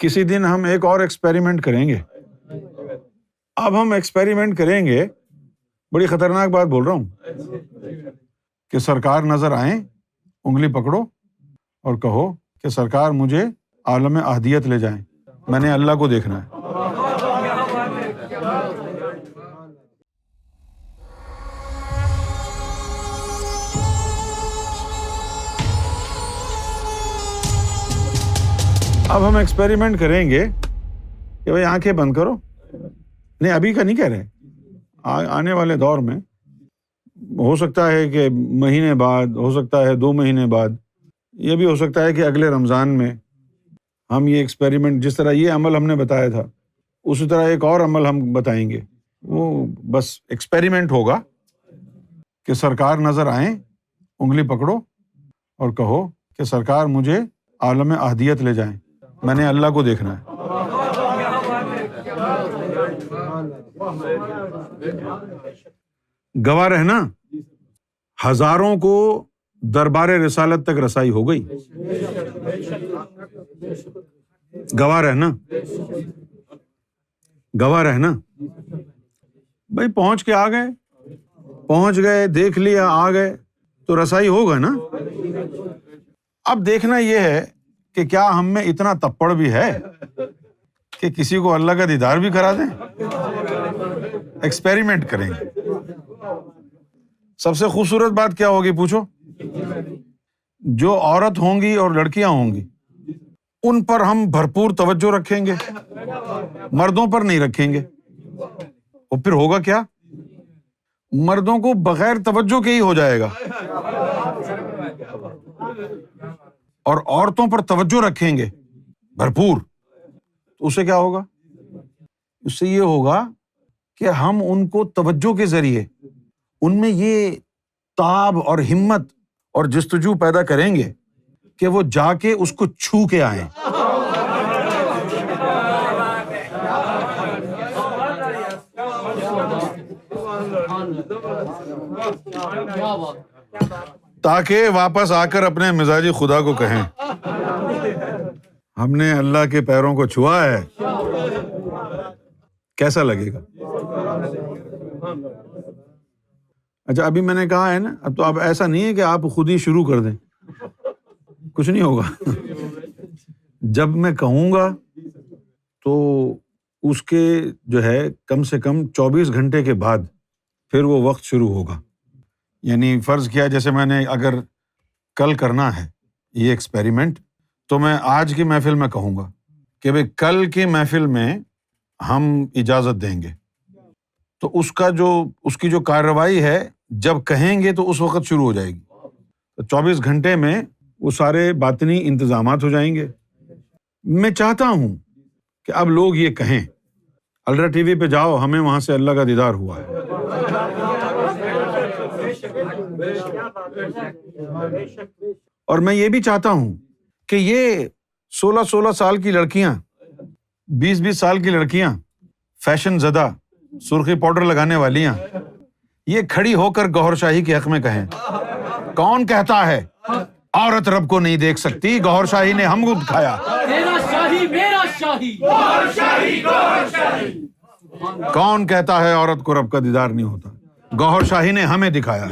کسی دن ہم ایک اور ایکسپیریمنٹ کریں گے۔ اب ہم ایکسپیریمنٹ کریں گے، بڑی خطرناک بات بول رہا ہوں، کہ سرکار نظر آئیں، انگلی پکڑو اور کہو کہ سرکار مجھے عالم احدیت لے جائیں، میں نے اللہ کو دیکھنا ہے۔ اب ہم ایکسپیریمنٹ کریں گے کہ بھائی آنکھیں بند کرو، نہیں ابھی کا نہیں کہہ رہے، آنے والے دور میں ہو سکتا ہے کہ مہینے بعد، ہو سکتا ہے 2 مہینے بعد، یہ بھی ہو سکتا ہے کہ اگلے رمضان میں ہم یہ ایکسپیریمنٹ، جس طرح یہ عمل ہم نے بتایا تھا اسی طرح ایک اور عمل ہم بتائیں گے۔ وہ بس ایکسپیریمنٹ ہوگا کہ سرکار نظر آئیں، انگلی پکڑو اور کہو کہ سرکار مجھے عالم احدیت لے جائیں، میں نے اللہ کو دیکھنا ہے۔ گواہ رہنا ہزاروں کو دربار رسالت تک رسائی ہو گئی۔ گواہ رہنا، گواہ رہنا، بھائی پہنچ کے آ گئے، پہنچ گئے، دیکھ لیا، آ گئے تو رسائی ہوگا نا۔ اب دیکھنا یہ ہے کہ کیا ہم میں اتنا تپڑ بھی ہے کہ کسی کو اللہ کا دیدار بھی کرا دیں۔ ایکسپیریمنٹ کریں گے۔ سب سے خوبصورت بات کیا ہوگی پوچھو؟ جو عورت ہوں گی اور لڑکیاں ہوں گی ان پر ہم بھرپور توجہ رکھیں گے، مردوں پر نہیں رکھیں گے۔ اور پھر ہوگا کیا؟ مردوں کو بغیر توجہ کے ہی ہو جائے گا، اور عورتوں پر توجہ رکھیں گے بھرپور، تو اس سے کیا ہوگا؟ اس سے یہ ہوگا کہ ہم ان کو توجہ کے ذریعے ان میں یہ تاب اور ہمت اور جستجو پیدا کریں گے کہ وہ جا کے اس کو چھو کے آئیں۔ تاکہ واپس آ کر اپنے مزاجی خدا کو کہیں ہم نے اللہ کے پیروں کو چھوا ہے۔ کیسا لگے گا؟ اچھا ابھی میں نے کہا ہے نا، اب ایسا نہیں ہے کہ آپ خود ہی شروع کر دیں، کچھ نہیں ہوگا۔ جب میں کہوں گا تو اس کے جو ہے کم سے کم 24 گھنٹے کے بعد پھر وہ وقت شروع ہوگا۔ یعنی فرض کیا جیسے میں نے اگر کل کرنا ہے یہ ایکسپیریمنٹ، تو میں آج کی محفل میں کہوں گا کہ بھئی کل کی محفل میں ہم اجازت دیں گے، تو اس کی جو کارروائی ہے جب کہیں گے تو اس وقت شروع ہو جائے گی۔ تو 24 گھنٹے میں وہ سارے باطنی انتظامات ہو جائیں گے۔ میں چاہتا ہوں کہ اب لوگ یہ کہیں الرا ٹی وی پہ جاؤ، ہمیں وہاں سے اللہ کا دیدار ہوا ہے۔ اور میں یہ بھی چاہتا ہوں کہ یہ 16 سال کی لڑکیاں، 20 سال کی لڑکیاں، فیشن زدہ، سرخی پاؤڈر لگانے والیاں، یہ کھڑی ہو کر گوہر شاہی کے حق میں کہیں کون کہتا ہے عورت رب کو نہیں دیکھ سکتی؟ گوہر شاہی نے ہم کو دکھایا۔ تیرا شاہی میرا شاہی، گوہر شاہی گوہر شاہی۔ کون کہتا ہے عورت کو رب کا دیدار نہیں ہوتا؟ گوہر شاہی نے ہمیں دکھایا۔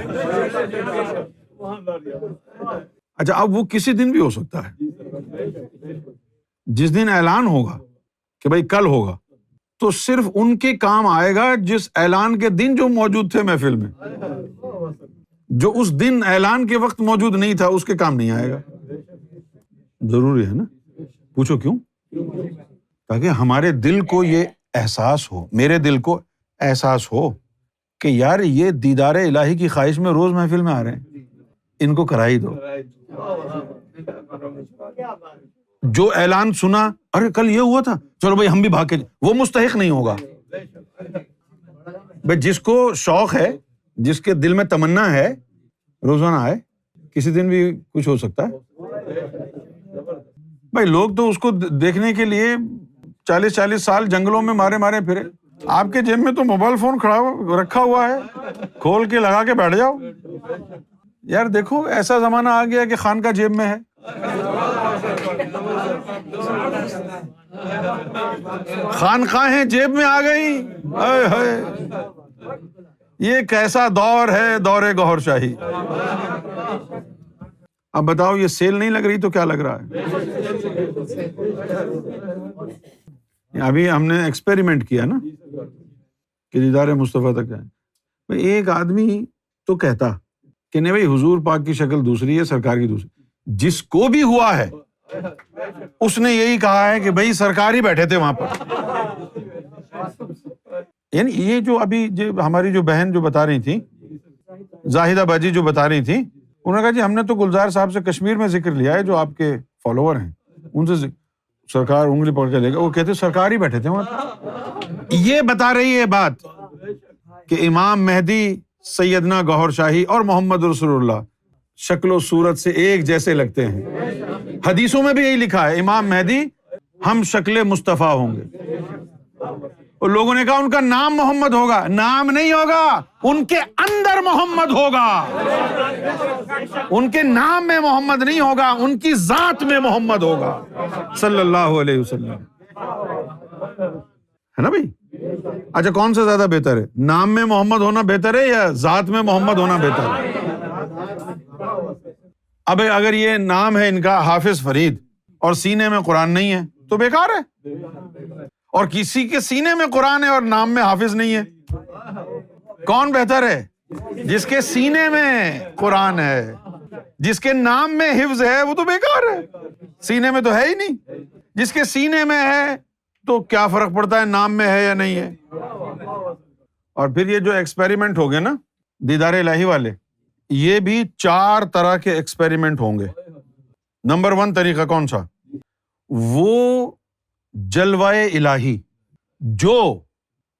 اچھا اب وہ کسی دن بھی ہو سکتا ہے، جس دن اعلان ہوگا کہ بھائی کل ہوگا، تو صرف ان کے کام آئے گا جس اعلان کے دن جو موجود تھے محفل میں۔ جو اس دن اعلان کے وقت موجود نہیں تھا اس کے کام نہیں آئے گا۔ ضروری ہے نا؟ پوچھو کیوں؟ تاکہ ہمارے دل کو یہ احساس ہو، میرے دل کو احساس ہو کہ یار یہ دیدار الہی کی خواہش میں روز محفل میں آ رہے ہیں، ان کو کرائی دو۔ جو اعلان سنا، ارے کل یہ ہوا تھا، چلو بھائی ہم بھی بھاگ کے، وہ مستحق نہیں ہوگا۔ بھائی جس کو شوق ہے، جس کے دل میں تمنا ہے روزانہ آئے، کسی دن بھی کچھ ہو سکتا ہے۔ بھائی لوگ تو اس کو دیکھنے کے لیے 40 سال جنگلوں میں مارے پھرے، آپ کے جیب میں تو موبائل فون رکھا ہوا ہے، کھول کے لگا کے بیٹھ جاؤ۔ یار دیکھو ایسا زمانہ آ گیا کہ خان کا جیب میں ہے۔ خانقاہیں جیب میں آ گئی. ہائے ہائے، یہ کیسا دور ہے، دور گوہر شاہی. اب بتاؤ، یہ سیل نہیں لگ رہی تو کیا لگ رہا ہے؟ ابھی ہم نے ایکسپیریمنٹ کیا نا کہ دیدار مصطفیٰ تک جائیں. بھائی ایک آدمی تو کہتا کہ نہیں بھائی، حضور پاک کی شکل دوسری ہے، سرکار کی دوسری. جس کو بھی ہوا ہے اس نے یہی کہا ہے کہ بھائی سرکار ہی بیٹھے تھے وہاں پر. یعنی یہ جو ابھی ہماری جو بہن جو بتا رہی تھی، زاہدہ باجی جو بتا رہی تھی، انہوں نے کہا جی ہم نے تو گلزار صاحب سے کشمیر میں ذکر لیا ہے، جو آپ کے فالوور ہیں ان سے سرکار انگلی پکڑ کے لے گا، وہ کہتے سرکار ہی بیٹھے تھے وہاں پہ. یہ بتا رہی ہے بات کہ امام مہدی، سیدنا گوہر شاہی اور محمد رسول اللہ شکل و صورت سے ایک جیسے لگتے ہیں. حدیثوں میں بھی یہی لکھا ہے، امام مہدی ہم شکل مصطفیٰ ہوں گے. اور لوگوں نے کہا ان کا نام محمد ہوگا. نام نہیں ہوگا، ان کے اندر محمد ہوگا. ان کے نام میں محمد نہیں ہوگا، ان کی ذات میں محمد ہوگا صلی اللہ علیہ وسلم. ہے نا بھائی؟ اچھا، کون سا زیادہ بہتر ہے، نام میں محمد ہونا بہتر ہے یا ذات میں محمد ہونا بہتر ہے؟ اب اگر یہ نام ہے ان کا حافظ فرید اور سینے میں قرآن نہیں ہے تو بیکار ہے. اور کسی کے سینے میں قرآن ہے اور نام میں حافظ نہیں ہے، کون بہتر ہے؟ جس کے سینے میں قرآن ہے. جس کے نام میں حفظ ہے وہ تو بیکار ہے، سینے میں تو ہے ہی نہیں. جس کے سینے میں ہے تو کیا فرق پڑتا ہے نام میں ہے یا نہیں ہے. اور پھر یہ جو ایکسپیریمنٹ ہو گئے نا دیدار الہی والے، یہ بھی 4 طرح کے ایکسپیریمنٹ ہوں گے. نمبر 1 طریقہ کون سا؟ وہ جلوائے الہی جو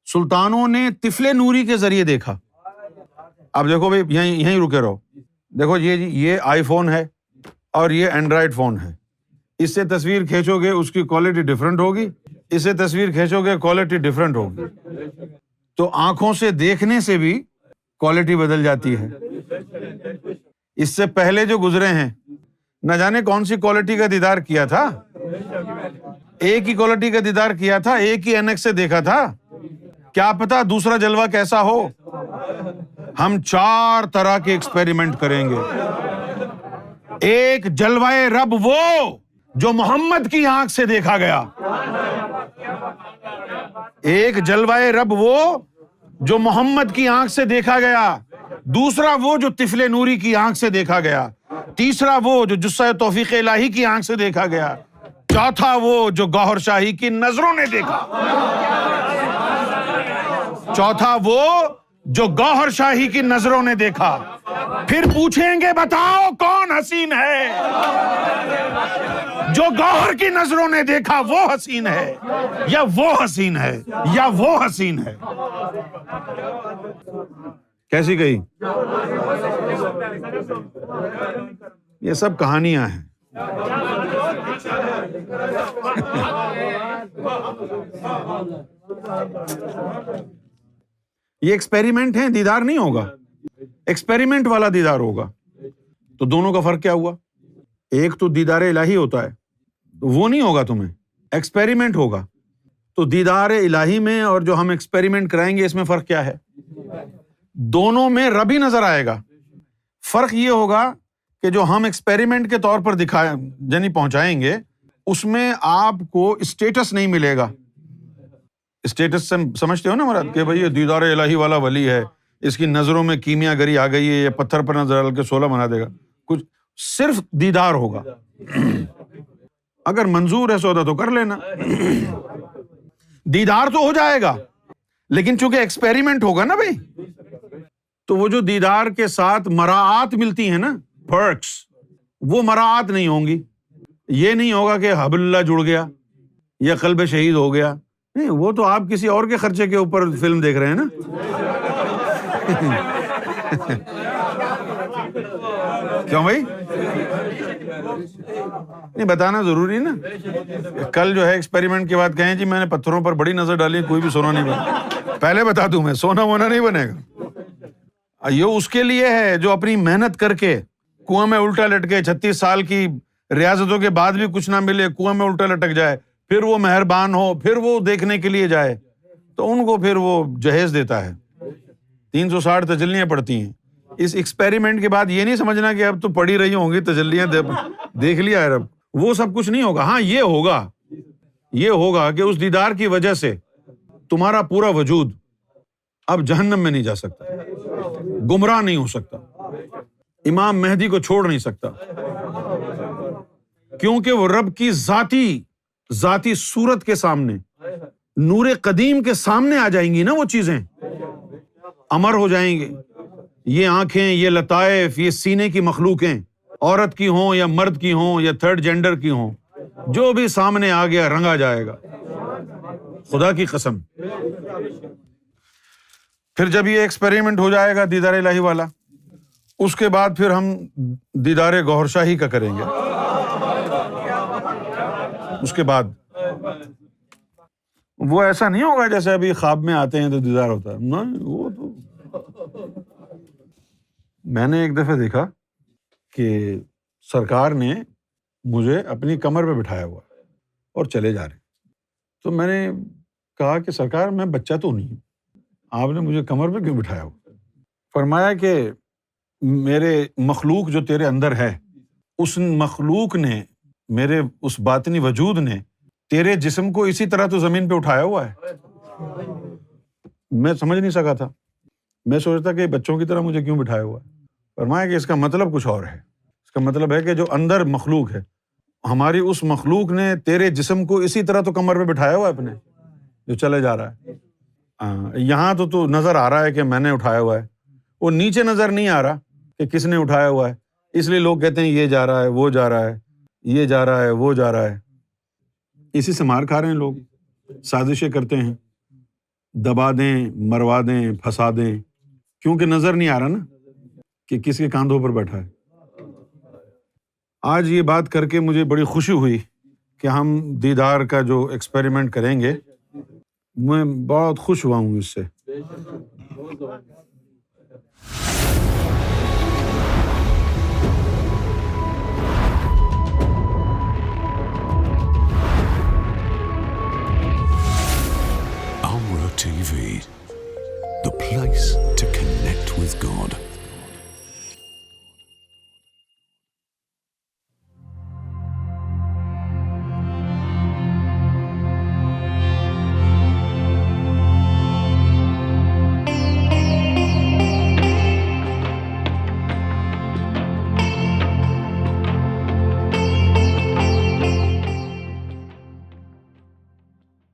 سلطانوں نے طفل نوری کے ذریعے دیکھا. اب دیکھو بھائی، یہیں رکے رہو. دیکھو یہ آئی فون ہے اور یہ اینڈرائڈ فون ہے. اس سے تصویر کھینچو گے اس کی کوالٹی ڈفرینٹ ہوگی، اس سے تصویر کھینچو گے کوالٹی ڈفرینٹ ہوگی. تو آنکھوں سے دیکھنے سے بھی کوالٹی بدل جاتی ہے. اس سے پہلے جو گزرے ہیں نہ جانے کون سی کوالٹی کا دیدار کیا تھا، ایک ہی کوالٹی کا دیدار کیا تھا، ایک ہی اینک سے دیکھا تھا. کیا پتا دوسرا جلوہ کیسا ہو. ہم 4 طرح کے ایکسپیریمنٹ کریں گے. ایک جلوہ رب وہ جو محمد کی آنکھ سے دیکھا گیا. ایک جلوہ رب وہ جو محمد کی آنکھ سے دیکھا گیا. دوسرا وہ جو طفل نوری کی آنکھ سے دیکھا گیا. تیسرا وہ جو جثہ توفیق الہی کی آنکھ سے دیکھا گیا. چوتھا وہ جو گوہر شاہی کی نظروں نے دیکھا. چوتھا وہ جو گوہر شاہی کی نظروں نے دیکھا. پھر پوچھیں گے بتاؤ کون حسین ہے؟ جو گوہر کی نظروں نے دیکھا وہ حسین ہے یا وہ حسین ہے یا وہ حسین ہے؟ کیسی کہی؟ یہ سب کہانیاں ہیں. یہ ایکسپیریمنٹ ہے، دیدار نہیں ہوگا. ایکسپیریمنٹ والا دیدار ہوگا. تو دونوں کا فرق کیا ہوا؟ ایک تو دیدار الہی ہوتا ہے، وہ نہیں ہوگا تمہیں، ایکسپیریمنٹ ہوگا. تو دیدار الہی میں اور جو ہم ایکسپیریمنٹ کرائیں گے اس میں فرق کیا ہے؟ دونوں میں رب ہی نظر آئے گا. فرق یہ ہوگا کہ جو ہم ایکسپیریمنٹ کے طور پر پہنچائیں گے اس میں آپ کو اسٹیٹس نہیں ملے گا. اسٹیٹس سے سمجھتے ہو نا مراد، کہ بھائی یہ دیدار الہی والا ولی ہے، اس کی نظروں میں کیمیا گری آ گئی ہے، یہ پتھر پر نظر ڈال کے 16 بنا دے گا. کچھ صرف دیدار ہوگا. اگر منظور ہے سودا تو کر لینا. دیدار تو ہو جائے گا لیکن چونکہ ایکسپیریمنٹ ہوگا نا بھائی، تو وہ جو دیدار کے ساتھ مراعات ملتی ہیں نا، پرکس، وہ مراعات نہیں ہوں گی. یہ نہیں ہوگا کہ حبل اللہ جڑ گیا یا قلب شہید ہو گیا. نہیں، وہ تو آپ کسی اور کے خرچے کے اوپر فلم دیکھ رہے ہیں نا. کیوں بھائی؟ نہیں بتانا ضروری نا. کل جو ہے ایکسپیریمنٹ کے بعد کہیں جی میں نے پتھروں پر بڑی نظر ڈالی، کوئی بھی سونا نہیں بنا. پہلے بتا دوں میں، سونا وونا نہیں بنے گا. یہ اس کے لیے ہے جو اپنی محنت کر کے کنویں میں الٹا لٹکے، 36 سال کی ریاضتوں کے بعد بھی کچھ نہ ملے، کنویں میں الٹا لٹک جائے، پھر وہ مہربان ہو، پھر وہ دیکھنے کے لیے جائے تو ان کو پھر وہ جہیز دیتا ہے. 360 تجلیاں پڑتی ہیں. اس ایکسپیریمنٹ کے بعد یہ نہیں سمجھنا کہ اب تو پڑھی رہی ہوں گی تجلیاں دیکھ لیا ہے رب، وہ سب کچھ نہیں ہوگا. ہاں یہ ہوگا کہ اس دیدار کی وجہ سے تمہارا پورا وجود اب جہنم میں نہیں جا سکتا، گمراہ نہیں ہو سکتا، امام مہدی کو چھوڑ نہیں سکتا، کیونکہ وہ رب کی ذاتی صورت کے سامنے، نور قدیم کے سامنے آ جائیں گی نا. وہ چیزیں امر ہو جائیں گے. یہ آنکھیں، یہ لطائف، یہ سینے کی مخلوقیں، عورت کی ہوں یا مرد کی ہوں یا تھرڈ جینڈر کی ہوں، جو بھی سامنے آ گیا رنگا جائے گا، خدا کی قسم. پھر جب یہ ایکسپیریمنٹ ہو جائے گا دیدار الہی والا، اس کے بعد پھر ہم دیدار گوہر شاہی کا کریں گے. اس کے بعد وہ ایسا نہیں ہوگا جیسے ابھی خواب میں آتے ہیں تو دیدار ہوتا ہے. نہیں، وہ تو میں نے ایک دفعہ دیکھا کہ سرکار نے مجھے اپنی کمر پہ بٹھایا ہوا اور چلے جا رہے. تو میں نے کہا کہ سرکار میں بچہ تو نہیں ہوں، آپ نے مجھے کمر پہ کیوں بٹھایا ہوا؟ فرمایا کہ میرے مخلوق جو تیرے اندر ہے، اس مخلوق نے، میرے اس باطنی وجود نے تیرے جسم کو اسی طرح تو زمین پہ اٹھایا ہوا ہے. میں سمجھ نہیں سکا تھا، میں سوچتا کہ بچوں کی طرح مجھے کیوں بٹھایا ہوا ہے. فرمایا کہ اس کا مطلب کچھ اور ہے. اس کا مطلب ہے کہ جو اندر مخلوق ہے، ہماری اس مخلوق نے تیرے جسم کو اسی طرح تو کمر پہ بٹھایا ہوا ہے اپنے، جو چلے جا رہا ہے. یہاں تو نظر آ رہا ہے کہ میں نے اٹھایا ہوا ہے، وہ نیچے نظر نہیں آ رہا کہ کس نے اٹھایا ہوا ہے. اس لیے لوگ کہتے ہیں یہ جا رہا ہے، وہ جا رہا ہے، یہ جا رہا ہے، وہ جا رہا ہے. اسی سے مار کھا رہے ہیں لوگ، سازشیں کرتے ہیں، دبا دیں، مروا دیں، پھنسا دیں، کیونکہ نظر نہیں آ رہا نا کہ کس کے کاندھوں پر بیٹھا ہے. آج یہ بات کر کے مجھے بڑی خوشی ہوئی کہ ہم دیدار کا جو ایکسپیریمنٹ کریں گے، میں بہت خوش ہوا ہوں اس سے. Amra TV, the place